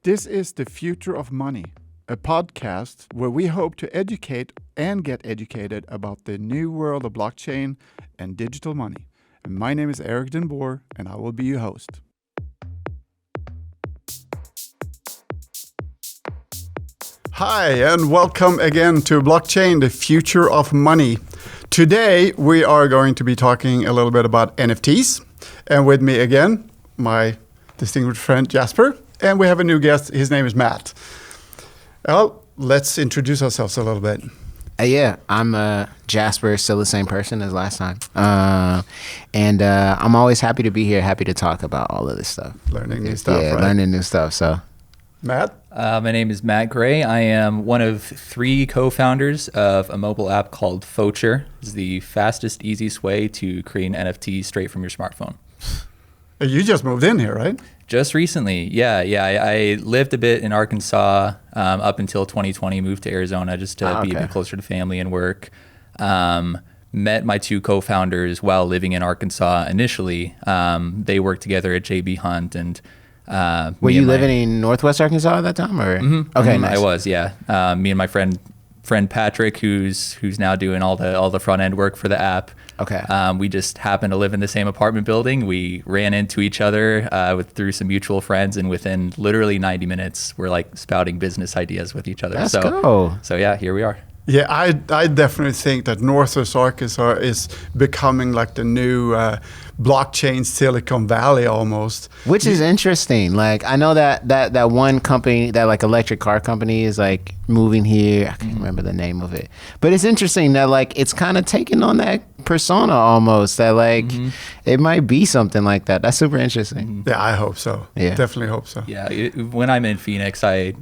This is The Future of Money, a podcast where we hope to educate and get educated about the new world of blockchain and digital money. And my name is everythin, and I will be your host. Hi, and welcome again to Blockchain, The Future of Money. Today, we are going to be talking a little bit about NFTs. And with me again, my distinguished friend Jasper. And we have a new guest. His name is Matt. Well, let's introduce ourselves a little bit. I'm Jasper, still the same person as last time. And I'm always happy to be here, happy to talk about all of this stuff. Learning new stuff, right? Learning new stuff. So, Matt? My name is Matt Gray. I am one of 3 co-founders of a mobile app called Focher. It's the fastest, easiest way to create an NFT straight from your smartphone. You just moved in here, right? Just recently, yeah. I lived a bit in Arkansas up until 2020, moved to Arizona just to be a bit closer to family and work. Met my 2 co-founders while living in Arkansas initially. They worked together at JB Hunt. And were you living in Northwest Arkansas at that time? Or Okay, nice. I was, yeah. Me and my friend Patrick, who's now doing all the front end work for the app. Okay. We just happened to live in the same apartment building. We ran into each other through some mutual friends, and within literally 90 minutes, we're like spouting business ideas with each other. Let's go. So yeah, here we are. Yeah, I definitely think that Northwest Arkansas is becoming like the new blockchain Silicon Valley almost. Which is interesting. Like, I know that one company, that like electric car company is like moving here. I can't remember the name of it. But it's interesting that like it's kind of taking on that persona almost, that like it might be something like that. That's super interesting. Yeah, I hope so. Yeah. Definitely hope so. Yeah, when I'm in Phoenix, I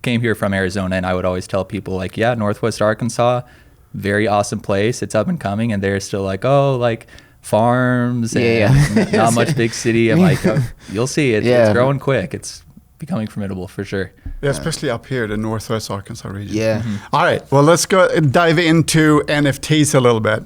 came here from Arizona, and I would always tell people like, yeah, Northwest Arkansas, very awesome place. It's up and coming. And they're still like, oh, like farms and not much big city. I'm like, oh, you'll see. It's growing quick. It's becoming formidable for sure. Yeah, especially up here, the Northwest Arkansas region. Yeah. All right. Well, let's go dive into NFTs a little bit.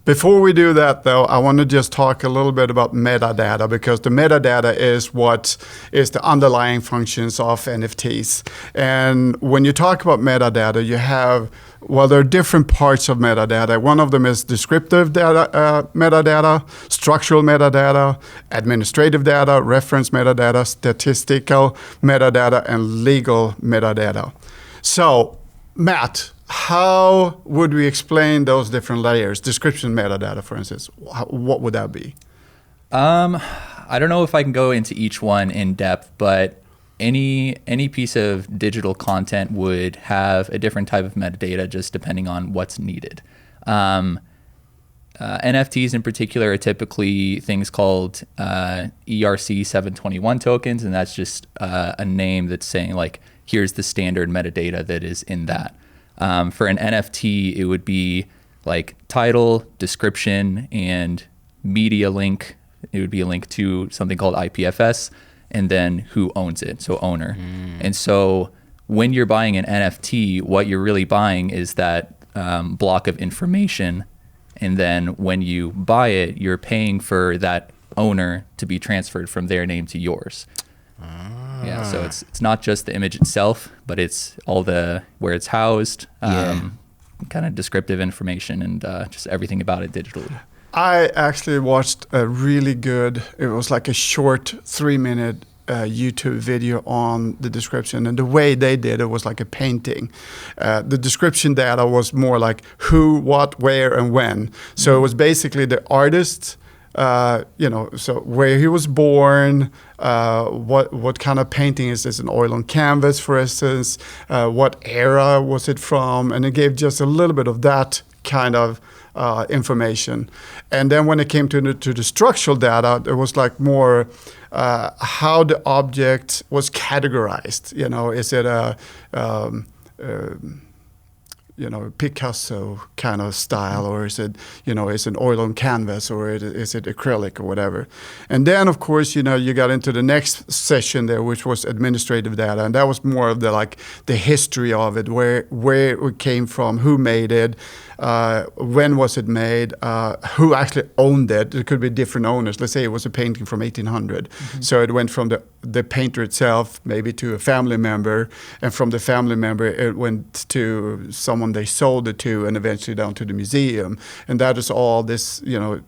Before we do that, though, I want to just talk a little bit about metadata, because the metadata is what is the underlying functions of NFTs. And when you talk about metadata, you have, well, there are different parts of metadata. One of them is descriptive data, metadata, structural metadata, administrative data, reference metadata, statistical metadata, and legal metadata. So, Matt, how would we explain those different layers? Description metadata, for instance, what would that be? I don't know if I can go into each one in depth, but any piece of digital content would have a different type of metadata just depending on what's needed. NFTs in particular are typically things called ERC 721 tokens, and that's just a name that's saying like, here's the standard metadata that is in that. For an NFT, it would be like title, description, and media link. It would be a link to something called IPFS, and then who owns it, so owner. And so when you're buying an NFT, what you're really buying is that block of information. And then when you buy it, you're paying for that owner to be transferred from their name to yours. Yeah, so it's not just the image itself, but it's all the where it's housed, kind of descriptive information, and just everything about it digitally. I actually watched a really good, it was like a short 3-minute YouTube video on the description, and the way they did it was like a painting. The description data was more like who, what, where, and when. So it was basically the artist, so where he was born, what kind of painting is this, an oil on canvas, for instance, what era was it from, and it gave just a little bit of that kind of information. And then when it came to the structural data, it was like more how the object was categorized. Is it a Picasso kind of style, or is it, is it oil on canvas, or is it acrylic or whatever? And then, of course, you got into the next session there, which was administrative data, and that was more of the history of it, where it came from, who made it, when was it made, who actually owned it. It could be different owners. Let's say it was a painting from 1800. So it went from the painter itself maybe to a family member, and from the family member it went to someone they sold it to, and eventually down to the museum. And that is all this,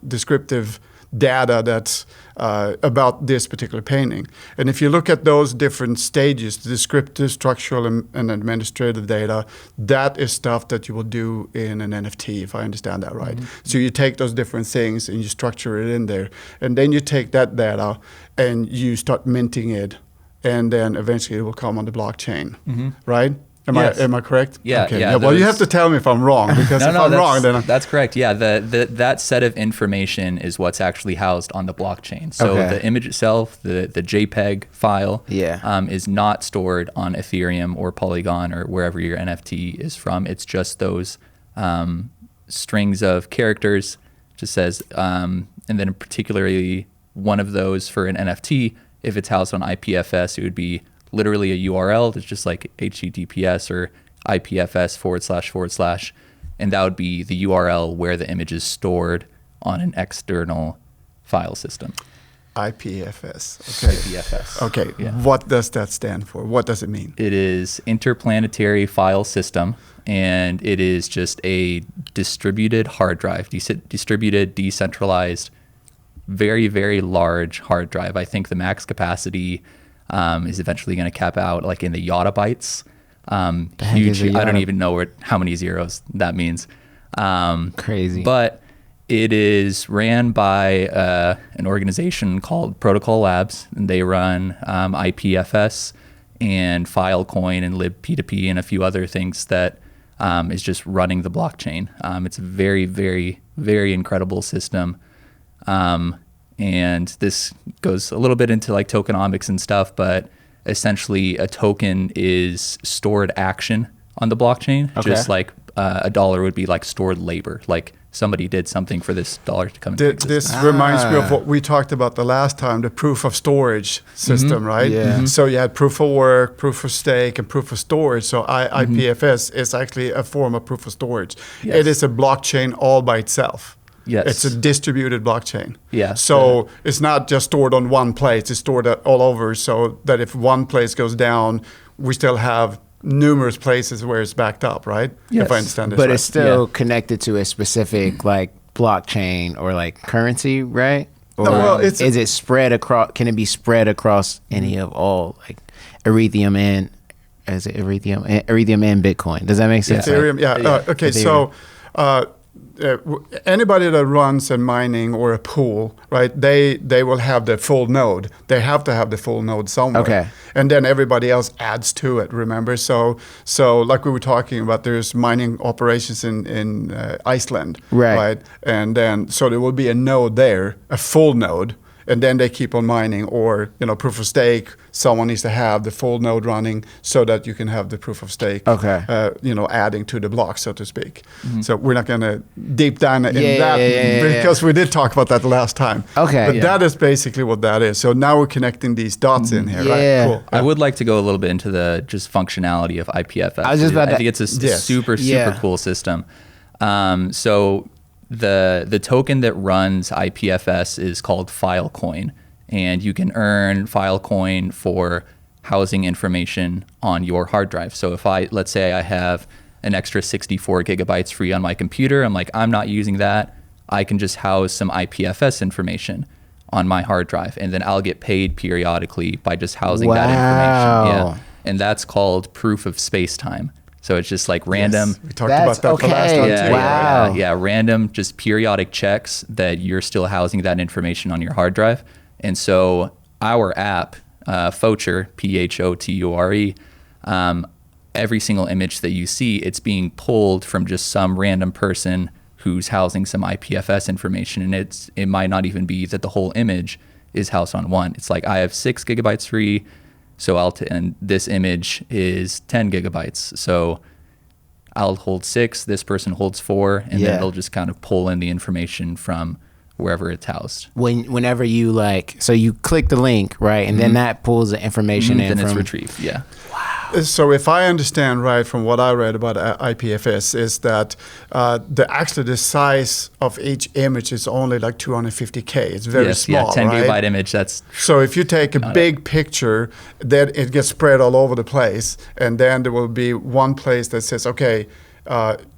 descriptive data that's about this particular painting. And if you look at those different stages, the descriptive, structural, and administrative data, that is stuff that you will do in an NFT, if I understand that right. So you take those different things and you structure it in there, and then you take that data and you start minting it, and then eventually it will come on the blockchain, right? Am I correct? Yeah. Okay. Yeah. Well, you have to tell me if I'm wrong, because if I'm wrong, then that's correct. Yeah. That set of information is what's actually housed on the blockchain. So the image itself, the JPEG file, is not stored on Ethereum or Polygon or wherever your NFT is from. It's just those strings of characters. Just says, and then particularly one of those for an NFT, if it's housed on IPFS, it would be literally a URL that's just like HTTPS or IPFS //, and that would be the URL where the image is stored on an external file system. IPFS. Okay. IPFS. Okay. Yeah. What does that stand for? What does it mean? It is Interplanetary File System, and it is just a distributed hard drive, distributed, decentralized, very, very large hard drive. I think the max capacity is eventually going to cap out like in the yottabytes. Huge. I don't even know how many zeros that means. Crazy. But it is ran by an organization called Protocol Labs, and they run IPFS and Filecoin and libp2p and a few other things that is just running the blockchain. It's a very, very, very incredible system. And this goes a little bit into like tokenomics and stuff, but essentially a token is stored action on the blockchain, just like a dollar would be like stored labor. Like somebody did something for this dollar to come into existence. This reminds me of what we talked about the last time, the proof of storage system, right? Yeah. So you had proof of work, proof of stake, and proof of storage. So IPFS is actually a form of proof of storage. Yes. It is a blockchain all by itself. Yes. It's a distributed blockchain. Yeah. So it's not just stored on one place, it's stored all over, so that if one place goes down, we still have numerous places where it's backed up, right? Yes. If I understand this But right. it's still connected to a specific like blockchain or like currency, right? Or well, is it spread across? Can it be spread across any of all like Ethereum and Ethereum and Bitcoin? Does that make sense? Ethereum, okay. Ethereum. So anybody that runs a mining or a pool, right? They will have the full node. They have to have the full node somewhere. Okay. And then everybody else adds to it. Remember, so like we were talking about, there's mining operations in Iceland, right? And then so there will be a node there, a full node. And then they keep on mining, or proof of stake. Someone needs to have the full node running so that you can have the proof of stake. Okay. Adding to the block, so to speak. So we're not going to deep dive in that because we did talk about that last time. Okay. But that is basically what that is. So now we're connecting these dots in here, Yeah. right? Cool. I would like to go a little bit into the just functionality of IPFS. I was just about I to- think it's a Yes. super cool system. So the token that runs IPFS is called Filecoin, and you can earn Filecoin for housing information on your hard drive. So if let's say I have an extra 64 gigabytes free on my computer, I'm not using that. I can just house some IPFS information on my hard drive, and then I'll get paid periodically by just housing that information. Yeah. And that's called proof of space-time. So it's just like random. Yes. We talked about that the last time too. Yeah, random, just periodic checks that you're still housing that information on your hard drive. And so our app, Photure, Photure, every single image that you see, it's being pulled from just some random person who's housing some IPFS information, and it might not even be that the whole image is housed on one. It's like I have 6 gigabytes free. So and this image is 10 gigabytes. So I'll hold 6, this person holds 4, and then they'll just kind of pull in the information from wherever it's housed. Whenever you so you click the link, right? And then that pulls the information in then it's from... retrieved, yeah. Wow. So if I understand right from what I read about IPFS is that the size of each image is only like 250K. It's very small, 10 right? gigabyte image. That's So if you take a big picture, then it gets spread all over the place, and then there will be one place that says, okay,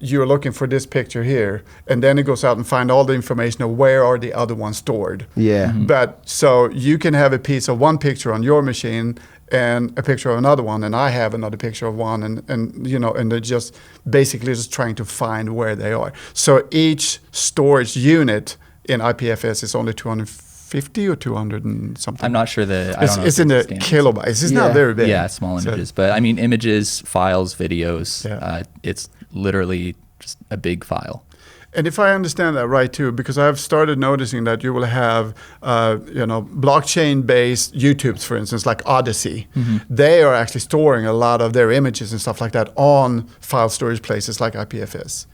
you're looking for this picture here, and then it goes out and find all the information of where are the other ones stored. Yeah. But so you can have a piece of one picture on your machine and a picture of another one, and I have another picture of one, and you know, and they're just basically just trying to find where they are. So each storage unit in IPFS is only 250 or 200 and something. I'm not sure I don't know. It's in the kilobytes. It's not very big. Yeah, small images. But I mean, images, files, videos, it's literally just a big file. And if I understand that right too, because I've started noticing that you will have, blockchain-based YouTubes, for instance, like Odyssey. They are actually storing a lot of their images and stuff like that on file storage places like IPFS.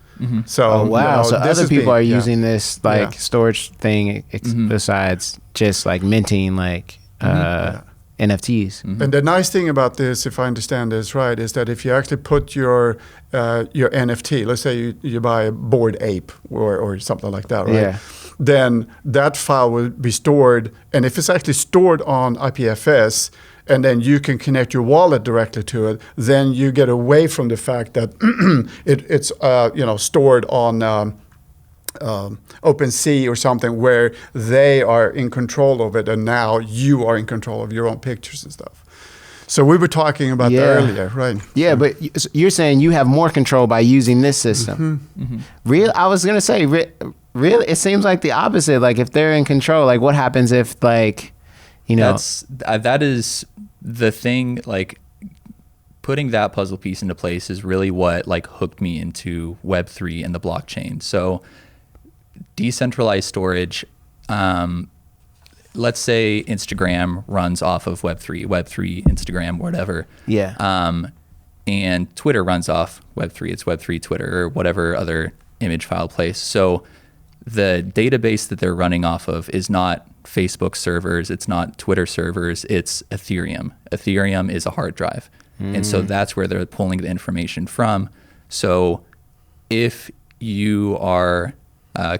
So, wow. So this other is people are being- using this storage thing besides just like minting like NFTs. And the nice thing about this, if I understand this right, is that if you actually put your NFT, let's say you buy a Bored Ape or something like that, right? Yeah. Then that file will be stored, and if it's actually stored on IPFS, and then you can connect your wallet directly to it, then you get away from the fact that it's stored on OpenSea or something where they are in control of it, and now you are in control of your own pictures and stuff. So we were talking about that earlier, right? Yeah, but you're saying you have more control by using this system. I was gonna say, really, it seems like the opposite. Like if they're in control, like what happens if like, that is the thing. Like putting that puzzle piece into place is really what like hooked me into Web3 and the blockchain. So decentralized storage, let's say Instagram runs off of Web3, Instagram, whatever. Yeah. And Twitter runs off Web3. It's Web3 Twitter or whatever other image file place. So the database that they're running off of is not Facebook servers. It's not Twitter servers. It's Ethereum. Ethereum is a hard drive. And so that's where they're pulling the information from. So if you are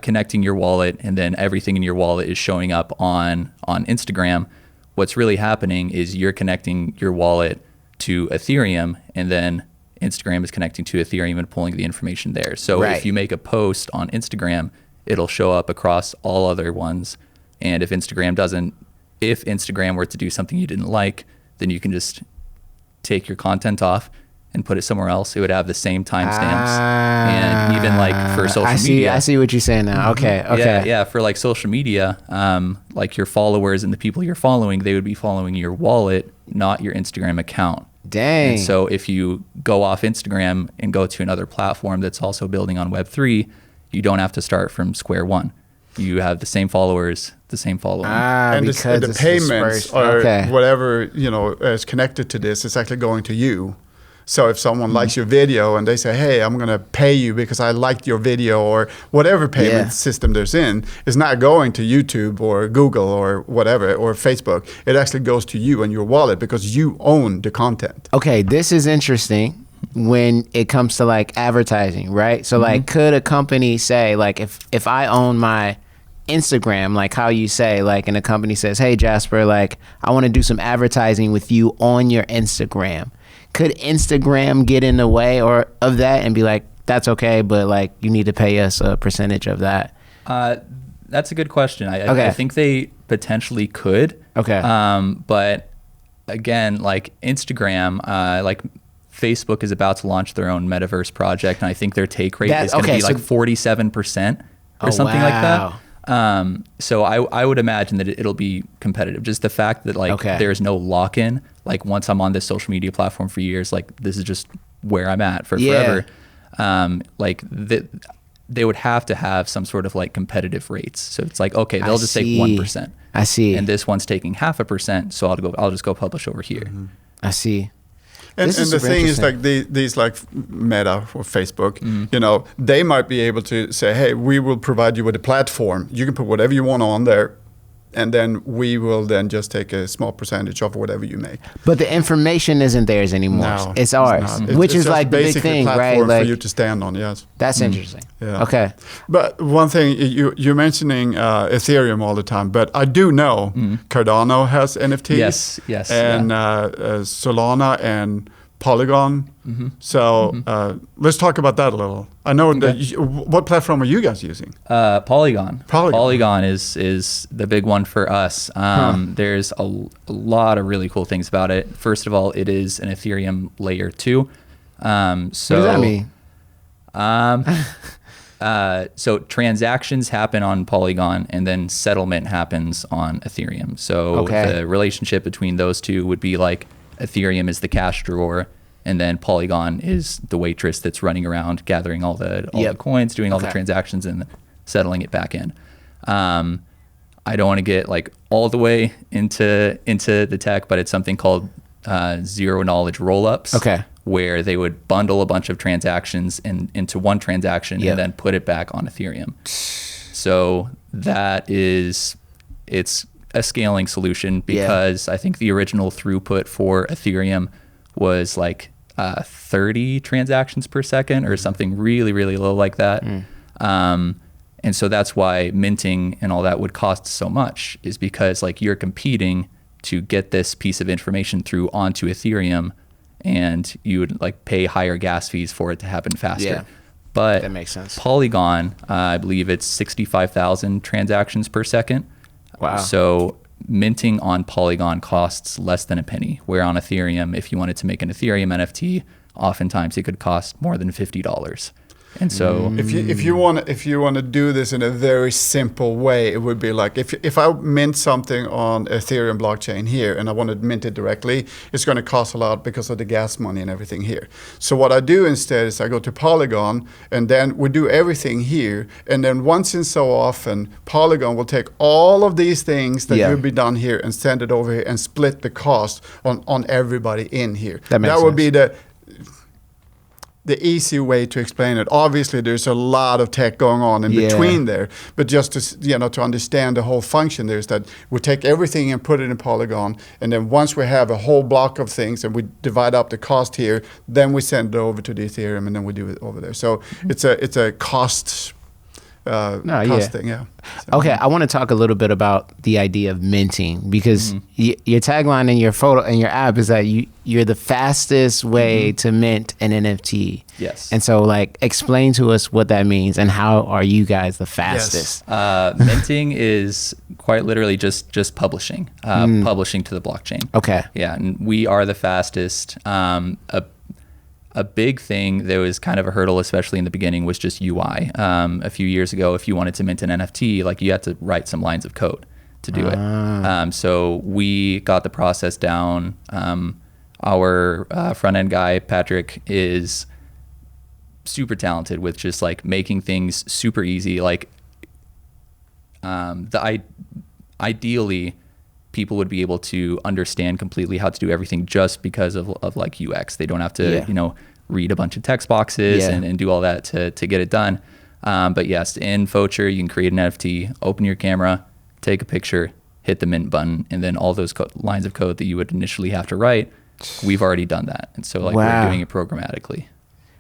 connecting your wallet and then everything in your wallet is showing up on Instagram, what's really happening is you're connecting your wallet to Ethereum, and then Instagram is connecting to Ethereum and pulling the information there. So if you make a post on Instagram, it'll show up across all other ones. And if Instagram were to do something you didn't like, then you can just take your content off and put it somewhere else. It would have the same timestamps. And even like for social media. I see what you're saying now. Okay. Yeah, for like social media, like your followers and the people you're following, they would be following your wallet, not your Instagram account. Dang. And so if you go off Instagram and go to another platform that's also building on Web3, you don't have to start from square one. You have the same followers, the same following. And the payments or whatever is connected to this is actually going to you. So if someone likes your video and they say, hey, I'm going to pay you because I liked your video, or whatever payment system there's in, it's not going to YouTube or Google or whatever, or Facebook. It actually goes to you and your wallet because you own the content. Okay, this is interesting when it comes to like advertising, right? So like could a company say like if I own my Instagram, like how you say, like, and a company says, hey, Jasper, like I want to do some advertising with you on your Instagram. Could Instagram get in the way of that and be like, that's okay, but like you need to pay us a percentage of that? That's a good question. I think they potentially could. Okay. But again, like Instagram, like Facebook is about to launch their own metaverse project, and I think their take rate is going to be like 47% or something like that. So I would imagine that it'll be competitive. Just the fact that like there's no lock-in. Like once I'm on this social media platform for years, like this is just where I'm at for forever. Like they would have to have some sort of like competitive rates. So it's like, okay, they'll just take 1%. I see. And this one's taking 0.5%. So I'll just go publish over here. I see. And the thing is, like these like Meta or Facebook, they might be able to say, hey, we will provide you with a platform. You can put whatever you want on there. and then we will then just take a small percentage of whatever you make. But the information isn't theirs anymore. No, it's ours, not. which It's is just like the big basically thing, a right? platform Like for you to stand on. Yes, that's interesting. Yeah. Okay. But one thing, you're mentioning Ethereum all the time, but I do know Cardano has NFTs. Yes. And Solana and Polygon. So let's talk about that a little. I know that. What platform are you guys using? Polygon. Polygon is the big one for us. There's a lot of really cool things about it. First of all, it is an Ethereum layer 2. So what does that mean? So transactions happen on Polygon, and then settlement happens on Ethereum. So the relationship between those two would be like Ethereum is the cash drawer, and then Polygon is the waitress that's running around gathering all the coins, doing all the transactions, and settling it back in. I don't want to get like all the way into the tech, but it's something called zero knowledge rollups. Okay. Where they would bundle a bunch of transactions into one transaction and then put it back on Ethereum. So it's a scaling solution, because I think the original throughput for Ethereum was like 30 transactions per second or something really, really low like that. And so that's why minting and all that would cost so much, is because like you're competing to get this piece of information through onto Ethereum, and you would like pay higher gas fees for it to happen faster. Yeah, but that makes sense. Polygon, I believe it's 65,000 transactions per second. Wow. So minting on Polygon costs less than a penny, where on Ethereum, if you wanted to make an Ethereum NFT, oftentimes it could cost more than $50. And so if you want to do this in a very simple way, it would be like if I mint something on Ethereum blockchain here and I want to mint it directly, it's going to cost a lot because of the gas money and everything here. So what I do instead is I go to Polygon, and then we do everything here, and then once in so often Polygon will take all of these things that will be done here and send it over here and split the cost on everybody in here. That would be the easy way to explain it. Obviously, there's a lot of tech going on in between there, but just to understand the whole function, there's that we take everything and put it in Polygon, and then once we have a whole block of things and we divide up the cost here, then we send it over to the Ethereum, and then we do it over there. So it's a cost. Thing, So. Okay, I want to talk a little bit about the idea of minting, because your tagline in your photo and your app is that you're the fastest way to mint an NFT. Yes. And so, like, explain to us what that means and how are you guys the fastest? Minting is quite literally just publishing, publishing to the blockchain. Okay. Yeah, and we are the fastest. A big thing that was kind of a hurdle, especially in the beginning, was just UI. A few years ago, if you wanted to mint an NFT, like you had to write some lines of code to do it. So we got the process down. Our front end guy, Patrick, is super talented with just like making things super easy. Like ideally, people would be able to understand completely how to do everything just because of like UX. They don't have to, read a bunch of text boxes and do all that to get it done. But yes, in Focher, you can create an NFT, open your camera, take a picture, hit the mint button, and then all those lines of code that you would initially have to write, we've already done that. And so like we're doing it programmatically.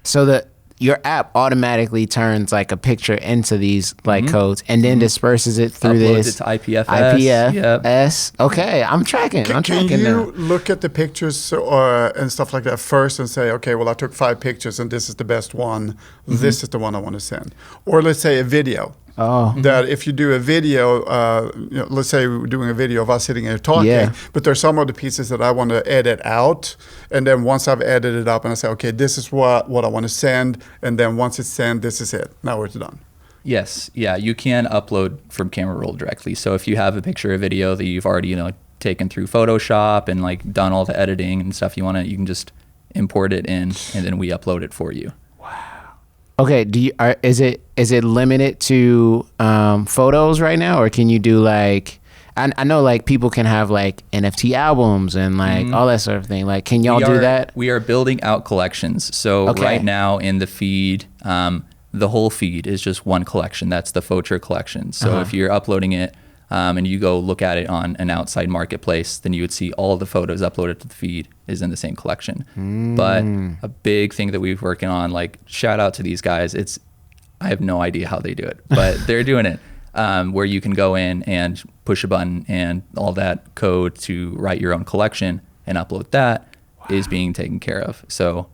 So your app automatically turns like a picture into these like codes, and then disperses it through Uploads this it to IPFS. IPFS. Okay, I'm tracking. Can you look at the pictures and stuff like that first and say, okay, well, I took 5 pictures and this is the best one. This is the one I want to send. Or let's say a video. That if you do a video, let's say we're doing a video of us sitting here talking, but there's some of the pieces that I want to edit out. And then once I've edited it up and I say, okay, this is what I want to send. And then once it's sent, this is it. Now it's done. Yes. Yeah. You can upload from camera roll directly. So if you have a picture or video that you've already, taken through Photoshop and like done all the editing and stuff you can just import it in, and then we upload it for you. Okay, is it limited to photos right now, or can you do like I know like people can have like NFT albums and like all that sort of thing. Like, can y'all do that? We are building out collections. So right now in the feed, the whole feed is just one collection. That's the Focher collection. So if you're uploading it, and you go look at it on an outside marketplace, then you would see all of the photos uploaded to the feed is in the same collection. But a big thing that we've working on, like shout out to these guys, I have no idea how they do it, but they're doing it, where you can go in and push a button and all that code to write your own collection and upload that is being taken care of. So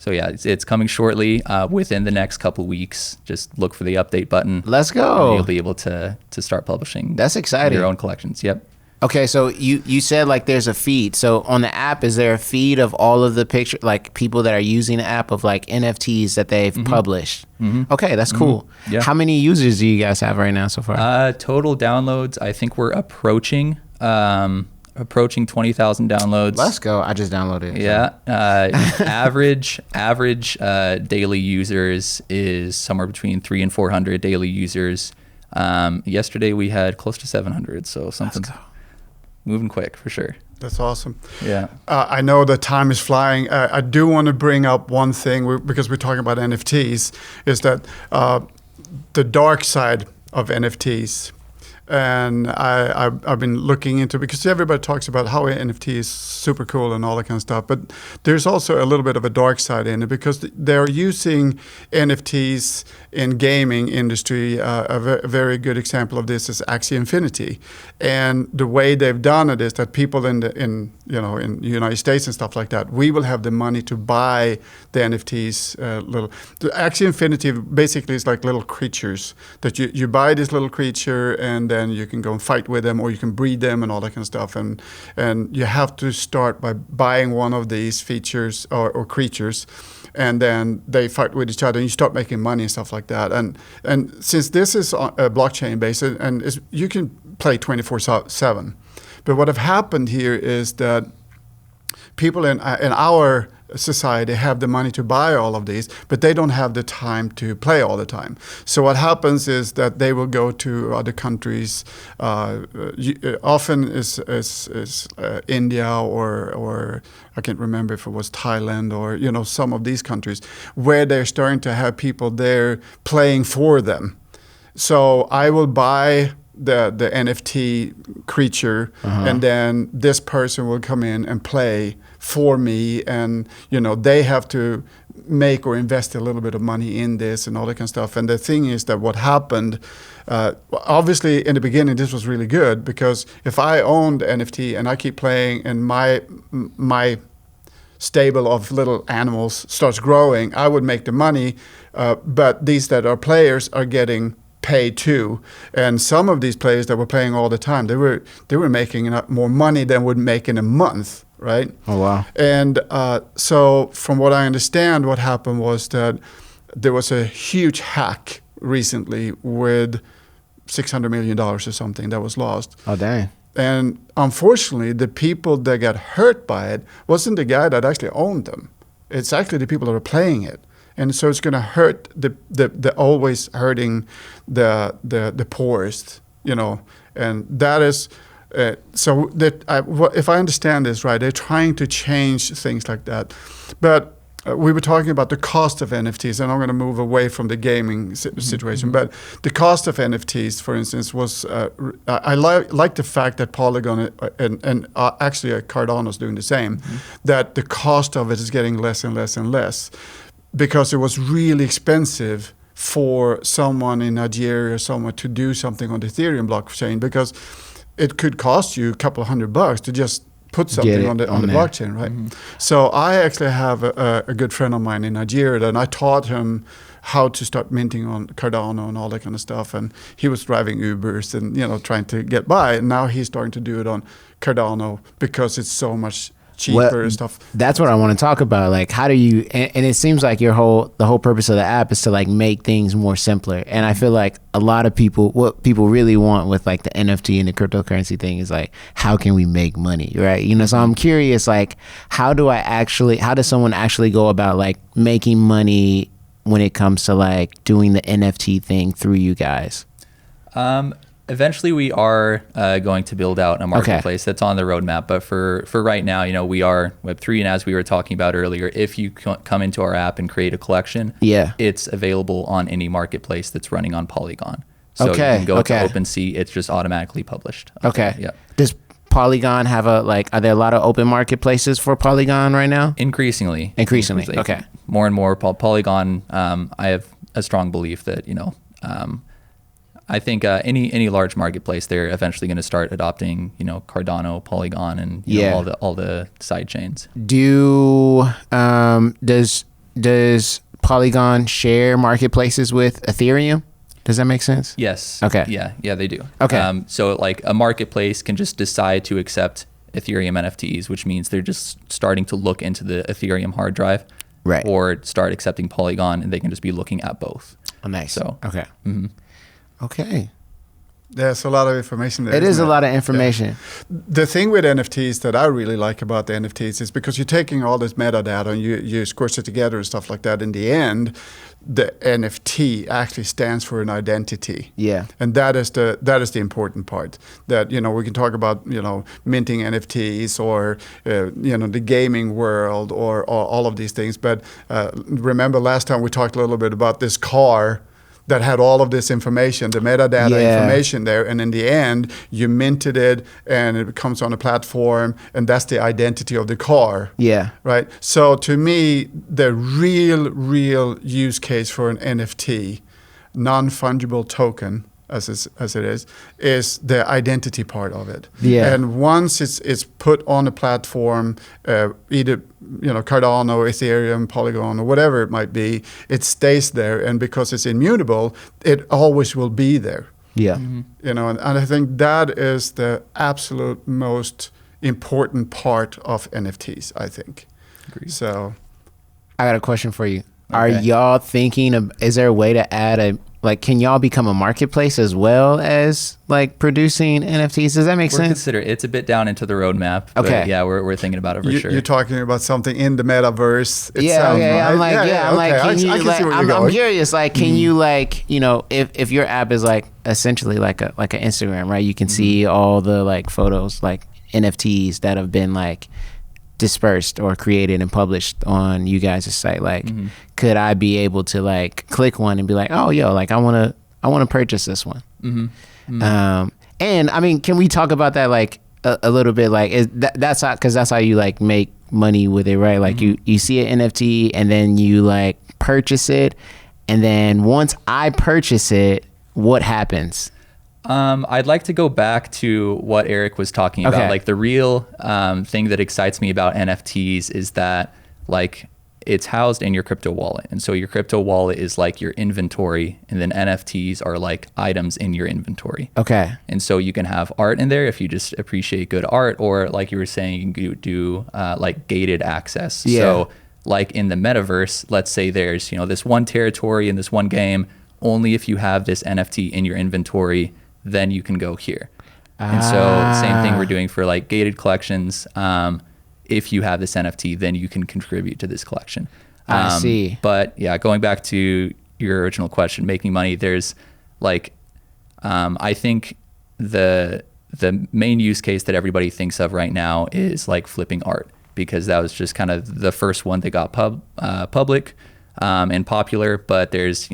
yeah, it's coming shortly, within the next couple weeks. Just look for the update button. Let's go. And you'll be able to start publishing. That's exciting. Your own collections. Yep. Okay, so you said like there's a feed. So on the app, is there a feed of all of the picture, like people that are using the app of like NFTs that they've published? Okay, that's cool. Yeah. How many users do you guys have right now so far? Total downloads, I think we're approaching 20,000 downloads. Let's go. I just downloaded it. Yeah. Average daily users is somewhere between 300 and 400 daily users. Yesterday we had close to 700. So something's moving quick for sure. That's awesome. Yeah. I know the time is flying. I do want to bring up one thing because we're talking about NFTs, is that the dark side of NFTs. And I've been looking into, because everybody talks about how NFT is super cool and all that kind of stuff, but there's also a little bit of a dark side in it, because they're using NFTs in gaming industry. A very good example of this is Axie Infinity, and the way they've done it is that people in the United States and stuff like that, we will have the money to buy the NFTs. The Axie Infinity basically is like little creatures that you buy this little creature, and then you can go and fight with them, or you can breed them and all that kind of stuff. And you have to start by buying one of these features or creatures, and then they fight with each other, and you start making money and stuff like that. And since this is a blockchain based, and you can play 24/7. But what have happened here is that people in our society have the money to buy all of these, but they don't have the time to play all the time. So what happens is that they will go to other countries, often is India or I can't remember if it was Thailand or some of these countries, where they're starting to have people there playing for them. So I will buy the NFT creature, and then this person will come in and play for me, and they have to make or invest a little bit of money in this and all that kind of stuff. And the thing is that what happened, obviously in the beginning this was really good, because if I owned NFT and I keep playing and my stable of little animals starts growing, I would make the money, but these that are players are getting paid too. And some of these players that were playing all the time, they were making more money than would make in a month, right? Oh wow. And so from what I understand, what happened was that there was a huge hack recently with $600 million or something that was lost. Oh dang. And unfortunately, the people that got hurt by it wasn't the guy that actually owned them. It's actually the people that are playing it. And so it's going to hurt the always hurting the poorest, and that is so that if I understand this right, they're trying to change things like that. But we were talking about the cost of NFTs, and I'm going to move away from the gaming situation. But the cost of NFTs, for instance, was I like the fact that Polygon and actually Cardano is doing the same, that the cost of it is getting less and less and less. Because it was really expensive for someone in Nigeria or someone to do something on the Ethereum blockchain, because it could cost you a couple of $100 to just put something on the blockchain, right? So I actually have a good friend of mine in Nigeria, and I taught him how to start minting on Cardano and all that kind of stuff. And he was driving Ubers and trying to get by. And now he's starting to do it on Cardano because it's so much cheaper and stuff. That's what I want to talk about. Like, how do you? And it seems like the whole purpose of the app is to like make things more simpler. And I feel like a lot of people, what people really want with like the NFT and the cryptocurrency thing is like, how can we make money, right? So I'm curious, like, how does someone actually go about like making money when it comes to like doing the NFT thing through you guys? Eventually, we are going to build out a marketplace that's on the roadmap. But for right now, we are Web3, and as we were talking about earlier, if you come into our app and create a collection, it's available on any marketplace that's running on Polygon. So you Okay, can go okay. to OpenSea, it's just automatically published. Okay. Yeah. Does Polygon have are there a lot of open marketplaces for Polygon right now? Increasingly. Okay. More and more Polygon. I have a strong belief that, I think any large marketplace, they're eventually going to start adopting, Cardano, Polygon, and all the side chains. Does Polygon share marketplaces with Ethereum? Does that make sense? Yes. Okay. Yeah, they do. Okay. So like a marketplace can just decide to accept Ethereum NFTs, which means they're just starting to look into the Ethereum hard drive, Right. or start accepting Polygon, and they can just be looking at both. Oh, nice. So okay. mhm. Okay. There's a lot of information there. It is isn't a lot of information. The thing with NFTs that I really like about the NFTs is because you're taking all this metadata and you squish it together and stuff like that. In the end, the NFT actually stands for an identity. Yeah. And that is the important part. That, we can talk about, minting NFTs or, the gaming world or all of these things. But remember last time we talked a little bit about this car that had all of this information, the metadata information there, and in the end, you minted it, and it comes on a platform, and that's the identity of the car. Yeah. Right? So to me, the real use case for an NFT, non-fungible token, as it is the identity part of it. Yeah. And once it's put on a platform, either Cardano, Ethereum, Polygon, or whatever it might be, it stays there, and because it's immutable, it always will be there. Yeah. Mm-hmm. And I think that is the absolute most important part of NFTs, I think. Agreed. So I got a question for you. Are Okay. y'all thinking of, is there a way to add can y'all become a marketplace as well as producing NFTs? Does that make sense? It's a bit down into the roadmap. But Okay. yeah, we're thinking about it for sure. you're talking about something in the metaverse. It Yeah, sounds okay. right. I'm like, okay. can you I can see where you're I'm going. curious, can you if your app is essentially like an Instagram, right? You can see all the photos, NFTs that have been dispersed or created and published on you guys' site. Could I be able to click one and be like, oh, yo, I want to purchase this one? Mm-hmm. And I mean, can we talk about that a little bit? That's how, because that's how you make money with it, right? You see an NFT and then you purchase it, and then once I purchase it, what happens? I'd like to go back to what Eric was talking about. Okay. The real thing that excites me about NFTs is that it's housed in your crypto wallet. And so your crypto wallet is your inventory, and then NFTs are items in your inventory. Okay. And so you can have art in there if you just appreciate good art, or like you were saying, you do gated access. Yeah. So in the metaverse, let's say there's, this one territory in this one game, only if you have this NFT in your inventory, then you can go here. And so same thing we're doing for gated collections. If you have this NFT, then you can contribute to this collection. I see. But yeah, going back to your original question, making money, there's I think the main use case that everybody thinks of right now is flipping art, because that was just kind of the first one that got public and popular. But there's,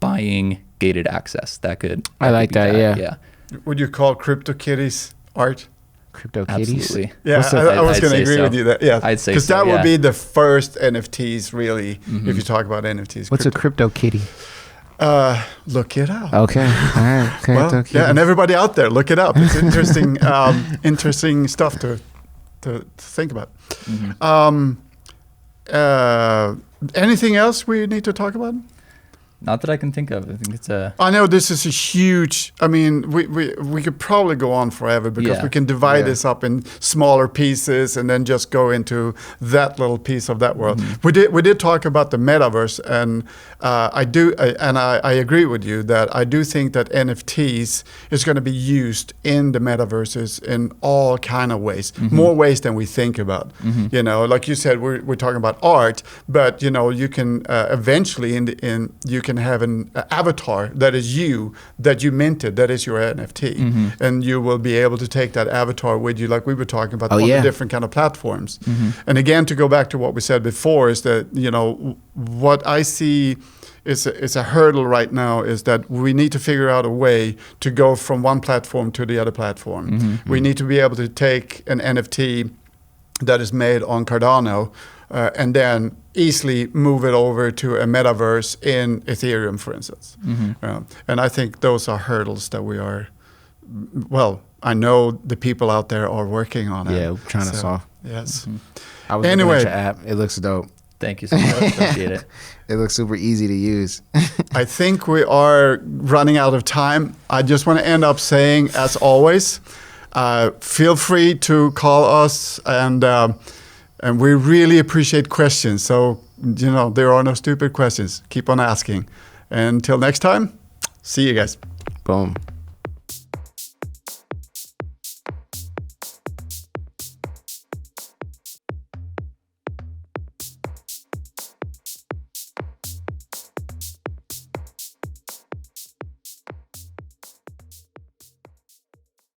buying gated access that could. I like could be that. bad. Yeah. Would you call CryptoKitties art? CryptoKitties? Absolutely. Yeah, I was going to agree with you. I'd say because so, that would yeah. be the first NFTs, really, if you talk about NFTs. What's a CryptoKitty? Look it up. Okay. All right. Well, CryptoKitty. yeah, and everybody out there, look it up. It's interesting, interesting stuff to think about. Anything else we need to talk about? Not that I can think of. I think it's a. I know this is a huge. I mean, we could probably go on forever because Yeah. we can divide this up in smaller pieces and then just go into that little piece of that world. We did talk about the metaverse, and I agree with you that I do think that NFTs is going to be used in the metaverses in all kind of ways, more ways than we think about. Like you said, we're talking about art, but you can eventually you can have an avatar that is you, that you minted, that is your NFT, and you will be able to take that avatar with you, like we were talking about, on the different kind of platforms. And again, to go back to what we said before, is that what I see is a hurdle right now is that we need to figure out a way to go from one platform to the other platform. We need to be able to take an NFT that is made on Cardano and then easily move it over to a metaverse in Ethereum, for instance. And I think those are hurdles that we are, well, I know the people out there are working on it. Yeah, we're trying to solve. Yes. I was Anyway. looking at your app. It looks dope. Thank you so much. Appreciate it. It looks super easy to use. I think we are running out of time. I just want to end up saying, as always, feel free to call us, and we really appreciate questions. So, there are no stupid questions. Keep on asking. Until next time, see you guys. Boom.